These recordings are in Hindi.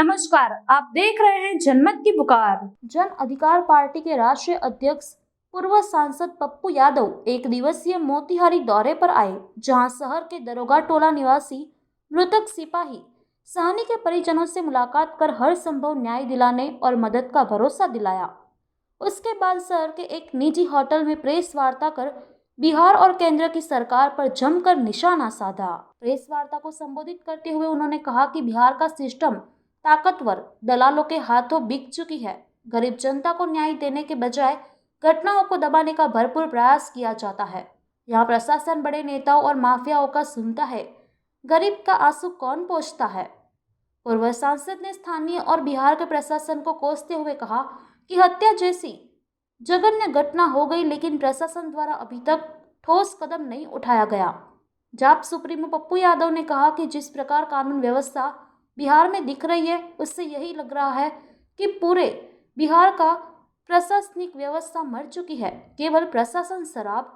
नमस्कार, आप देख रहे हैं जनमत की पुकार। जन अधिकार पार्टी के राष्ट्रीय अध्यक्ष पूर्व सांसद पप्पू यादव एक दिवसीय मोतिहारी दौरे पर आए, जहां शहर के दरोगा टोला निवासी मृतक सिपाही सहनी के परिजनों से मुलाकात कर हर संभव न्याय दिलाने और मदद का भरोसा दिलाया। उसके बाद शहर के एक निजी होटल में प्रेस वार्ता कर बिहार और केंद्र की सरकार पर जमकर निशाना साधा। प्रेस वार्ता को संबोधित करते हुए उन्होंने कहा कि बिहार का सिस्टम ताकतवर दलालों के हाथों बिक चुकी है। गरीब जनता को न्याय देने के बजाय घटनाओं को दबाने का भरपूर प्रयास किया जाता है। यहाँ प्रशासन बड़े नेताओं और माफियाओं का सुनता है, गरीब का आंसू कौन पोंछता है। पूर्व सांसद ने स्थानीय और बिहार के प्रशासन को कोसते हुए कहा कि हत्या जैसी जघन्य घटना हो गई, लेकिन प्रशासन द्वारा अभी तक ठोस कदम नहीं उठाया गया। जाप सुप्रीमो पप्पू यादव ने कहा कि जिस प्रकार कानून व्यवस्था बिहार में दिख रही है, उससे यही लग रहा है कि पूरे बिहार का प्रशासनिक व्यवस्था मर चुकी है। केवल प्रशासन शराब,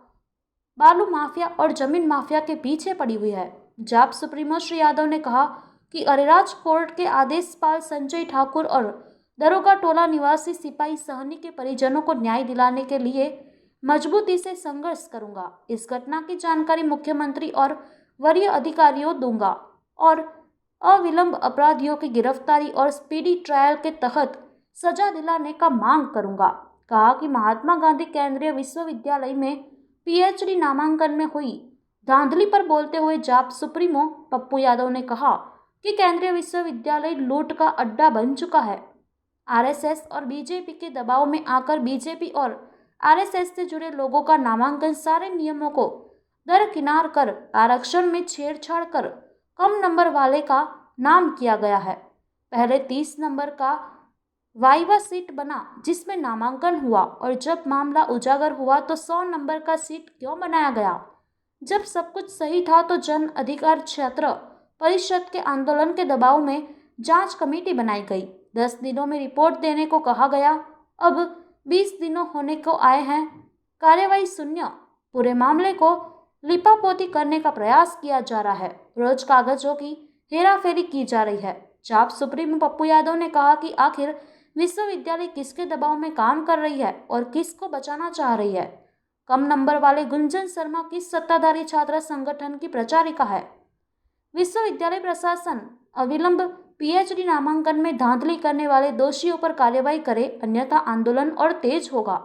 बालू माफिया और जमीन माफिया के पीछे पड़ी हुई है। जाप सुप्रीमो श्री यादव ने कहा कि अरेराज कोर्ट के आदेशपाल संजय ठाकुर और दरोगा टोला निवासी सिपाही सहनी के परिजनों को न्याय दिलाने के लिए मजबूती से संघर्ष करूंगा। इस घटना की जानकारी मुख्यमंत्री और वरीय अधिकारियों दूंगा और अविलंब अपराधियों की गिरफ्तारी और स्पीडी ट्रायल के तहत सजा दिलाने का मांग करूंगा। कहा कि महात्मा गांधी केंद्रीय विश्वविद्यालय में पीएचडी नामांकन में हुई धांधली पर बोलते हुए जाप सुप्रीमो पप्पू यादव ने कहा कि केंद्रीय विश्वविद्यालय लूट का अड्डा बन चुका है। आरएसएस और बीजेपी के दबाव में आकर बीजेपी और आरएसएस से जुड़े लोगों का नामांकन सारे नियमों को दरकिनार कर आरक्षण में छेड़छाड़ कर कम नंबर वाले का नाम किया गया है। पहले 30 नंबर का वाइवा सीट बना जिसमें नामांकन हुआ, और जब मामला उजागर हुआ तो 100 नंबर का सीट क्यों बनाया गया। जब सब कुछ सही था तो जन अधिकार छात्र परिषद के आंदोलन के दबाव में जांच कमेटी बनाई गई। 10 दिनों में रिपोर्ट देने को कहा गया। अब 20 दिनों होने को आए हैं, कार्यवाही शून्य। पूरे मामले को लिपापोती करने का प्रयास किया जा रहा है। रोज कागजों की हेराफेरी की जा रही है। जाप सुप्रीमो पप्पू यादव ने कहा कि आखिर विश्वविद्यालय किसके दबाव में काम कर रही है और किसको बचाना चाह रही है। कम नंबर वाले गुंजन शर्मा किस सत्ताधारी छात्र संगठन की प्रचारिका है। विश्वविद्यालय प्रशासन अविलंब पीएचडी नामांकन में धांधली करने वाले दोषियों पर कार्रवाई करे, अन्यथा आंदोलन और तेज होगा।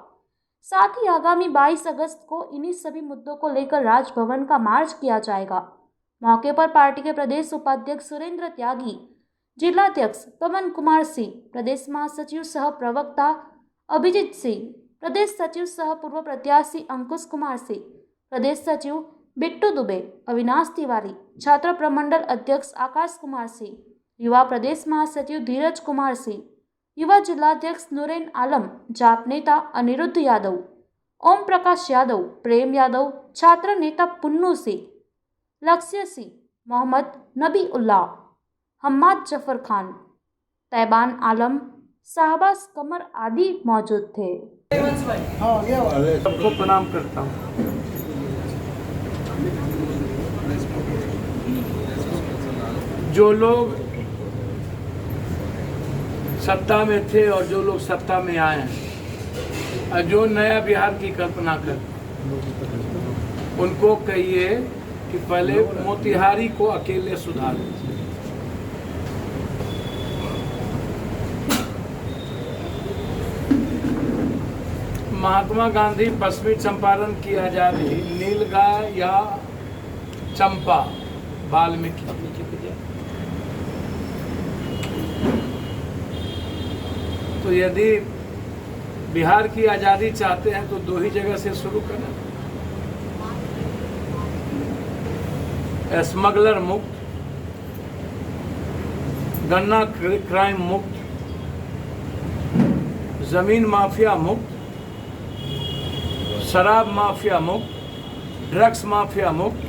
साथ ही आगामी 22 अगस्त को इन्हीं सभी मुद्दों को लेकर राजभवन का मार्च किया जाएगा। मौके पर पार्टी के प्रदेश उपाध्यक्ष सुरेंद्र त्यागी, जिलाध्यक्ष पवन कुमार सिंह, प्रदेश महासचिव सह प्रवक्ता अभिजीत सिंह, प्रदेश सचिव सह पूर्व प्रत्याशी अंकुश कुमार सिंह, प्रदेश सचिव बिट्टू दुबे, अविनाश तिवारी, छात्र प्रमंडल अध्यक्ष आकाश कुमार सिंह, युवा प्रदेश महासचिव धीरज कुमार सिंह, युवा जिलाध्यक्ष नूरेन आलम, जाप नेता अनिरुद्ध यादव, ओम प्रकाश यादव, प्रेम यादव, छात्र नेता पुन्नू सिंह, लक्ष्य सिंह, मोहम्मद नबी उल्लाह, हम्माद जफर खान, तैबान आलम, शाहबाज कमर आदि मौजूद थे। सबको प्रणाम करता हूँ। जो लोग सत्ता में थे और जो लोग सत्ता में आए हैं और जो नया बिहार की कल्पना कर, उनको कहिए कि पहले मोतिहारी को अकेले सुधारें। महात्मा गांधी पश्चिमी चंपारण की आजादी नीलगाय या चंपा वाल्मीकि, तो यदि बिहार की आजादी चाहते हैं तो 2 ही जगह से शुरू करें। स्मगलर मुक्त, गन्ना क्राइम मुक्त, जमीन माफिया मुक्त, शराब माफिया मुक्त, ड्रग्स माफिया मुक्त।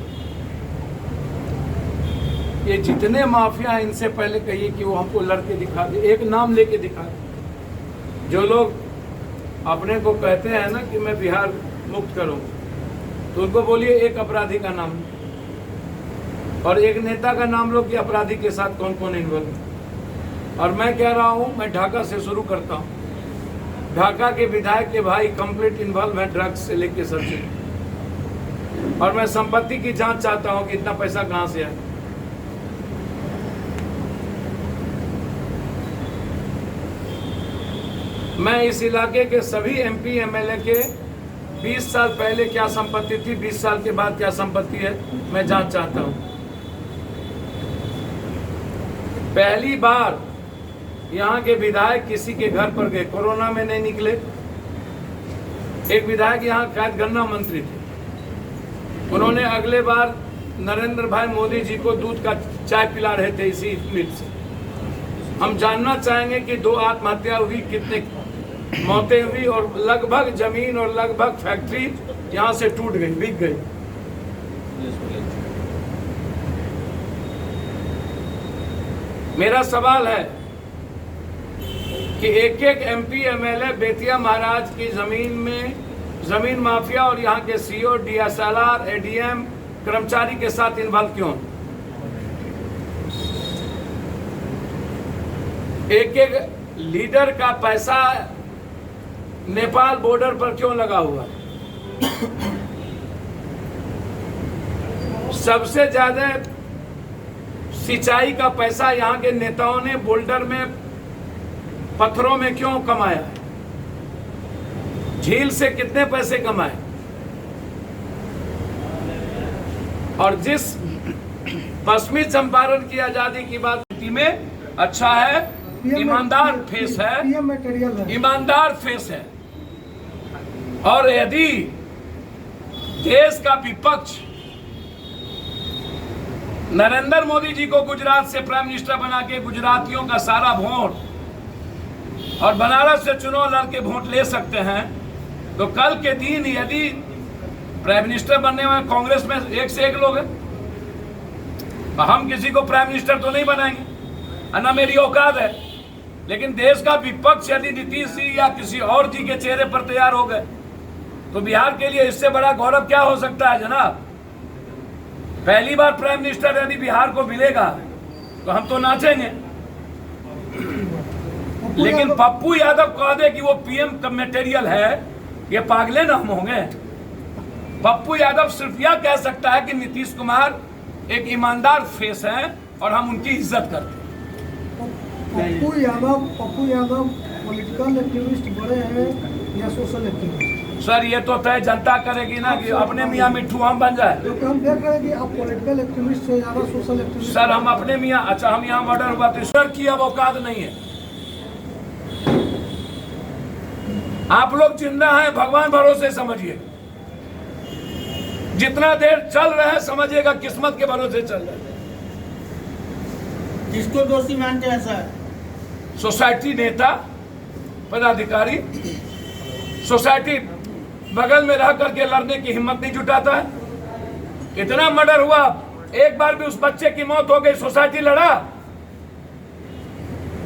ये जितने माफिया हैं इनसे पहले कहिए कि वो हमको लड़के दिखा दे, एक नाम लेके दिखा दे। जो लोग अपने को कहते हैं ना कि मैं बिहार मुक्त करूं, तो उनको बोलिए एक अपराधी का नाम और एक नेता का नाम लो कि अपराधी के साथ कौन कौन इन्वॉल्व है। और मैं कह रहा हूं, मैं ढाका से शुरू करता हूं। ढाका के विधायक के भाई कंप्लीट इन्वॉल्व है ड्रग्स से लेके सब चीज, और मैं संपत्ति की जांच चाहता हूं कि इतना पैसा कहां से आया। मैं इस इलाके के सभी एमपी एमएलए के 20 साल पहले क्या संपत्ति थी, 20 साल के बाद क्या संपत्ति है, मैं जांच चाहता हूं। पहली बार यहाँ के विधायक किसी के घर पर गए, कोरोना में नहीं निकले। एक विधायक यहाँ शायद गन्ना मंत्री थे, उन्होंने अगले बार नरेंद्र भाई मोदी जी को दूध का चाय पिला रहे थे इसी मीट से। हम जानना चाहेंगे कि 2 आत्महत्या हुई, कितने मौतें हुई, और लगभग जमीन और लगभग फैक्ट्री यहाँ से टूट गई, बिक गई। मेरा सवाल है कि एक एक एमपी एमएलए बेतिया महाराज की जमीन में जमीन माफिया और यहाँ के सीओ, डीएसएलआर, एडीएम कर्मचारी के साथ इन्वॉल्व क्यों? एक एक लीडर का पैसा नेपाल बॉर्डर पर क्यों लगा हुआ? सबसे ज्यादा सिंचाई का पैसा यहाँ के नेताओं ने बोल्डर में पत्थरों में क्यों कमाया? झील से कितने पैसे कमाए? और जिस पश्चिमी चंपारण की आजादी की बात में अच्छा है, ईमानदार फेस है, ईमानदार फेस है। और यदि देश का विपक्ष नरेंद्र मोदी जी को गुजरात से प्राइम मिनिस्टर बना के गुजरातियों का सारा वोट और बनारस से चुनाव लड़के वोट ले सकते हैं, तो कल के दिन यदि प्राइम मिनिस्टर बनने वाले कांग्रेस में एक से एक लोग हैं, तो हम किसी को प्राइम मिनिस्टर तो नहीं बनाएंगे, ना मेरी औकात है। लेकिन देश का विपक्ष यदि नीतीश जी या किसी और जी के चेहरे पर तैयार हो गए, तो बिहार के लिए इससे बड़ा गौरव क्या हो सकता है जनाब? पहली बार प्राइम मिनिस्टर यदि बिहार को मिलेगा तो हम तो नाचेंगे। लेकिन पप्पू यादव कह दे कि वो पीएम का मटेरियल है, ये पागले ना हम होंगे। पप्पू यादव सिर्फ यह कह सकता है कि नीतीश कुमार एक ईमानदार फेस है और हम उनकी इज्जत करते हैं। पप्पू यादव पॉलिटिकल एक्टिविस्ट बड़े हैं या सोशल एक्टिविस्ट? सर ये तो तय जनता करेगी ना कि अपने मियाँ मिट्ठू हम बन जाए। क्योंकि हम देख रहे हैं कि आप पॉलिटिकल एक्टिविस्ट से ज्यादा सोशल एक्टिविस्ट। सर हम अपने मियाँ, अच्छा हम यहाँ मर्डर हुआ तो सर की अब औकात नहीं है। आप लोग जिंदा हैं, भगवान भरोसे समझिए। जितना देर चल रहा है समझिएगा किस्मत के भरोसे चल रहा है। किसको दोषी मानते हैं सर? सोसाइटी नेता, पदाधिकारी, सोसाइटी बगल में रह करके लड़ने की हिम्मत नहीं जुटाता है। इतना मर्डर हुआ, एक बार भी उस बच्चे की मौत हो गई, सोसाइटी लड़ा।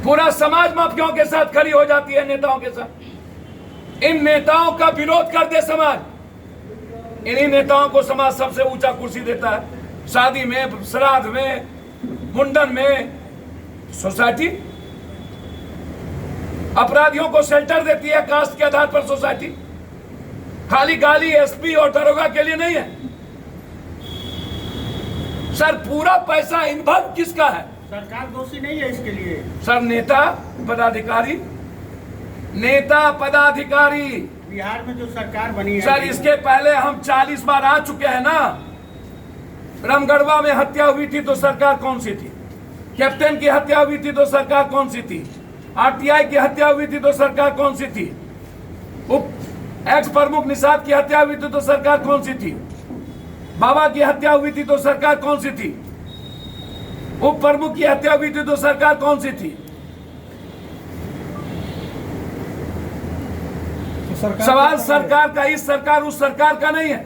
पूरा समाज माफियाओं के साथ खड़ी हो जाती है, नेताओं के साथ। इन नेताओं का विरोध कर दे समाज, इन्हीं नेताओं को समाज सबसे ऊंचा कुर्सी देता है। शादी में, श्राद्ध में, मुंडन में सोसाइटी, अपराधियों को शेल्टर देती है कास्ट के आधार पर सोसाइटी। खाली गाली एसपी और दरोगा के लिए नहीं है सर, पूरा पैसा इन्वॉल्व किसका है? सरकार दोषी नहीं है इसके लिए सर। नेता पदाधिकारी, नेता पदाधिकारी बिहार में जो सरकार बनी है सर, इसके पहले हम 40 बार आ चुके हैं ना। रामगढ़वा में हत्या हुई थी तो सरकार कौन सी थी? कैप्टन की हत्या हुई थी तो सरकार कौन सी थी? आरटीआई की हत्या हुई थी तो सरकार कौन सी थी? उप एक्स प्रमुख निषाद की हत्या हुई थी तो सरकार कौन सी थी? बाबा की हत्या हुई थी तो सरकार कौन सी थी? उप प्रमुख की हत्या हुई थी तो सरकार कौन सी थी? सवाल सरकार का, इस सरकार उस सरकार का नहीं है।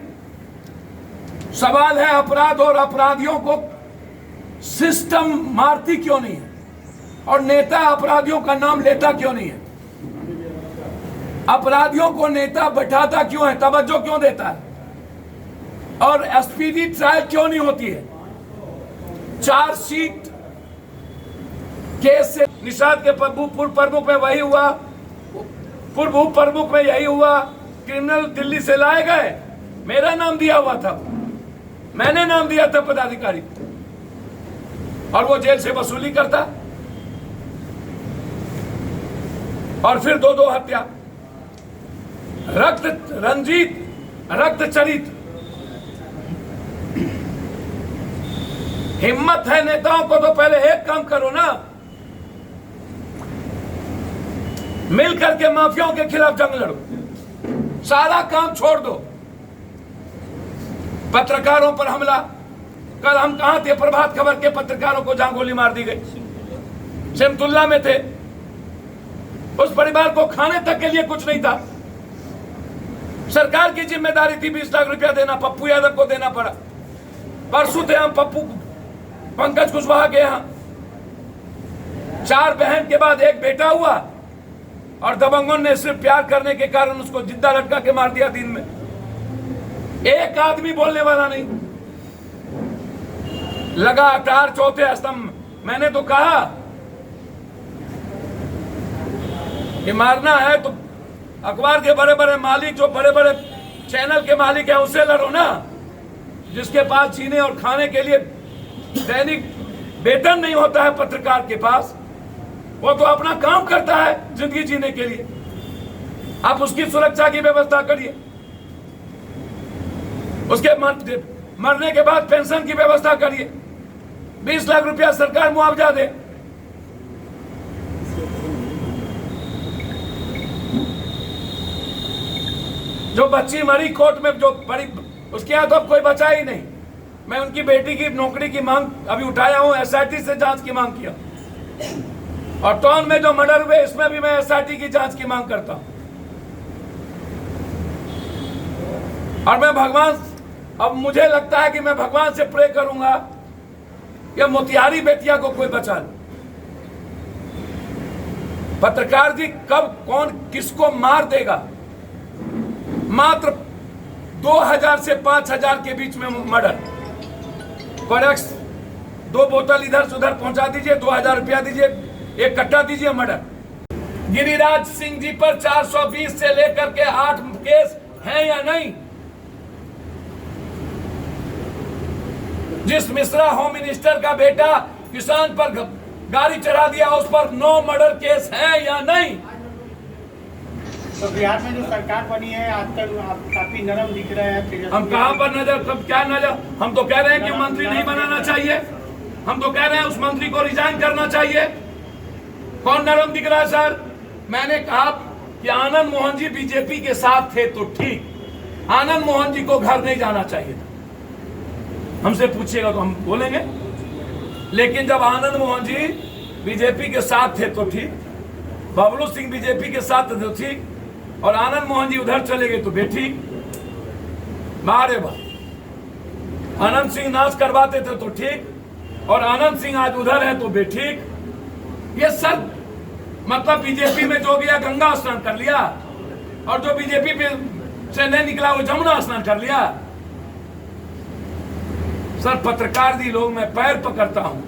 सवाल है अपराध और अपराधियों को सिस्टम मारती क्यों नहीं है, और नेता अपराधियों का नाम लेता क्यों नहीं है? अपराधियों को नेता बैठाता क्यों है, तवज्जो क्यों देता है, और स्पीडी ट्रायल क्यों नहीं होती है? चार्जशीट केस से निषाद के पूर्व प्रमुख में वही हुआ, पूर्व उप प्रमुख में यही हुआ। क्रिमिनल दिल्ली से लाए गए, मेरा नाम दिया हुआ था, मैंने नाम दिया था पदाधिकारी, और वो जेल से वसूली करता। और फिर दो हत्या, रक्त चरित। हिम्मत है नेताओं को तो पहले एक काम करो ना, मिल करके माफियाओं के खिलाफ जंग लड़ो, सारा काम छोड़ दो। पत्रकारों पर हमला, कल हम कहां थे? प्रभात खबर के पत्रकारों को जहां गोली मार दी गई, सिमतुल्ला में थे। उस परिवार को खाने तक के लिए कुछ नहीं था। सरकार की जिम्मेदारी थी 20 लाख रुपया देना, पप्पू यादव को देना पड़ा। परसों थे हम पंकज कुशवाहा के यहां, 4 बहन के बाद एक बेटा हुआ, और दबंगों ने सिर्फ प्यार करने के कारण उसको जिंदा लटका के मार दिया दिन में। एक आदमी बोलने वाला नहीं, लगातार चौथे स्तंभ। मैंने तो कहा कि मारना है तो अखबार के बड़े बड़े मालिक, जो बड़े बड़े चैनल के मालिक हैं, उससे लड़ो ना, जिसके पास जीने और खाने के लिए दैनिक वेतन नहीं होता है पत्रकार के पास, वो तो अपना काम करता है जिंदगी जीने के लिए। आप उसकी सुरक्षा की व्यवस्था करिए, उसके मरने के बाद पेंशन की व्यवस्था करिए, 20 लाख रुपया सरकार मुआवजा दे। जो बच्ची मरी कोर्ट में, जो बड़ी, उसके यहाँ तो अब कोई बचा ही नहीं। मैं उनकी बेटी की नौकरी की मांग अभी उठाया हूं, एसआईटी से जांच की मांग किया। और टाउन में जो मर्डर हुए, इसमें भी मैं एसआईटी की जांच की मांग करता हूं। और मैं भगवान, अब मुझे लगता है कि मैं भगवान से प्रे करूंगा कि मोतिहारी बेटिया को कोई बचा ले। पत्रकार जी कब कौन किसको मार देगा? मात्र 2000 से 5000 के बीच में मर्डर। कोरेक्स 2 बोतल इधर से उधर पहुंचा दीजिए, 2000 रुपया दीजिए, 1 कट्टा दीजिए, मर्डर। गिरिराज सिंह जी पर 420 से लेकर के 8 केस हैं या नहीं? जिस मिश्रा होम मिनिस्टर का बेटा किसान पर गाड़ी चढ़ा दिया, उस पर 9 मर्डर केस है या नहीं? तो बिहार में जो सरकार बनी है आजकल आप काफी नरम दिख रहे हैं। हम कहां पर नजर, कब क्या नजर? हम तो कह रहे हैं कि मंत्री नहीं बनाना चाहिए, हम तो कह रहे हैं उस मंत्री को रिजाइन करना चाहिए। कौन नरम दिख रहा है सर? मैंने कहा कि आनंद मोहन जी बीजेपी के साथ थे तो ठीक, आनंद मोहन जी को घर नहीं जाना चाहिए था। हमसे पूछिएगा तो हम बोलेंगे, लेकिन जब आनंद मोहन जी बीजेपी के साथ थे तो ठीक, बबलू सिंह बीजेपी के साथ थे तो ठीक, और आनंद मोहन जी उधर चले गए तो बेठीक। बारे बार आनंद सिंह नाच करवाते थे तो ठीक, और आनंद सिंह आज उधर है तो बेठीक। ये सब मतलब बीजेपी में जो गया गंगा स्नान कर लिया, और जो बीजेपी पे से नहीं निकला वो जमुना स्नान कर लिया। सर पत्रकार दी लोग, मैं पैर पकड़ता हूं,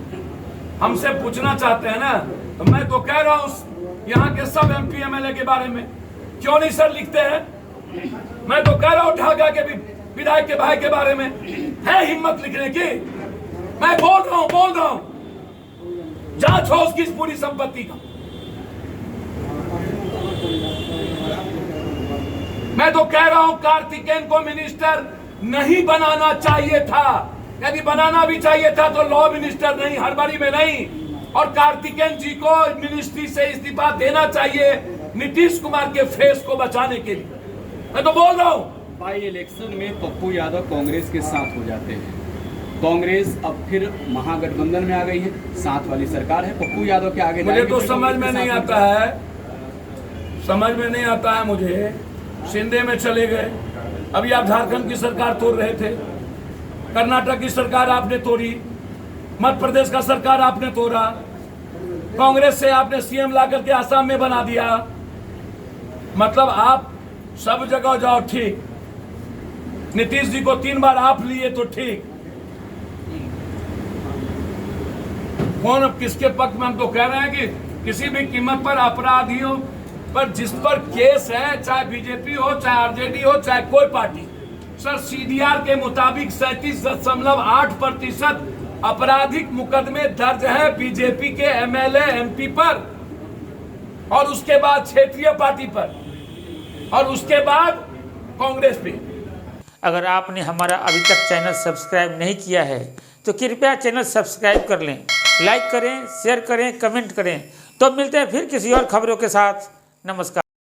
हमसे पूछना चाहते हैं ना, तो मैं तो कह रहा हूं यहाँ के सब MP MLA के बारे में क्यों नहीं सर लिखते हैं? मैं तो कह रहा हूं ढाका के विधायक के भाई के बारे में है हिम्मत लिखने की? मैं बोल रहा हूं जांच हो उसकी पूरी संपत्ति का। मैं तो कह रहा हूं कार्तिकेयन को मिनिस्टर नहीं बनाना चाहिए था। यदि बनाना भी चाहिए था तो लॉ मिनिस्टर नहीं, हड़बड़ी में नहीं। और कार्तिकेयन जी को मिनिस्ट्री से इस्तीफा देना चाहिए नीतीश कुमार के फेस को बचाने के लिए। मैं तो बोल रहा हूं। बाई इलेक्शन में पप्पू यादव कांग्रेस के साथ हो जाते हैं, कांग्रेस अब फिर महागठबंधन में आ गई है, साथ वाली सरकार है, पप्पू यादव के आगे मुझे तो समझ में नहीं आता है, समझ में नहीं आता है मुझे। शिंदे में चले गए, अभी आप झारखंड की सरकार तोड़ रहे थे, कर्नाटक की सरकार आपने तोड़ी, मध्य प्रदेश का सरकार आपने तोड़ा, कांग्रेस से आपने CM ला करके आसाम में बना दिया। मतलब आप सब जगह जाओ ठीक, नीतीश जी को 3 बार आप लिए तो ठीक, कौन अब किसके पक्ष में? हम तो कह रहे हैं कि किसी भी कीमत पर अपराधियों पर जिस पर केस है, चाहे बीजेपी हो, चाहे आरजेडी हो, चाहे कोई पार्टी, सर सीडीआर के मुताबिक 37.8% आपराधिक मुकदमे दर्ज है बीजेपी के एमएलए एमपी पर, और उसके बाद क्षेत्रीय पार्टी पर, और उसके बाद कांग्रेस पे। अगर आपने हमारा अभी तक चैनल सब्सक्राइब नहीं किया है तो कृपया चैनल सब्सक्राइब कर लें, लाइक करें, शेयर करें, कमेंट करें। तो मिलते हैं फिर किसी और खबरों के साथ। नमस्कार।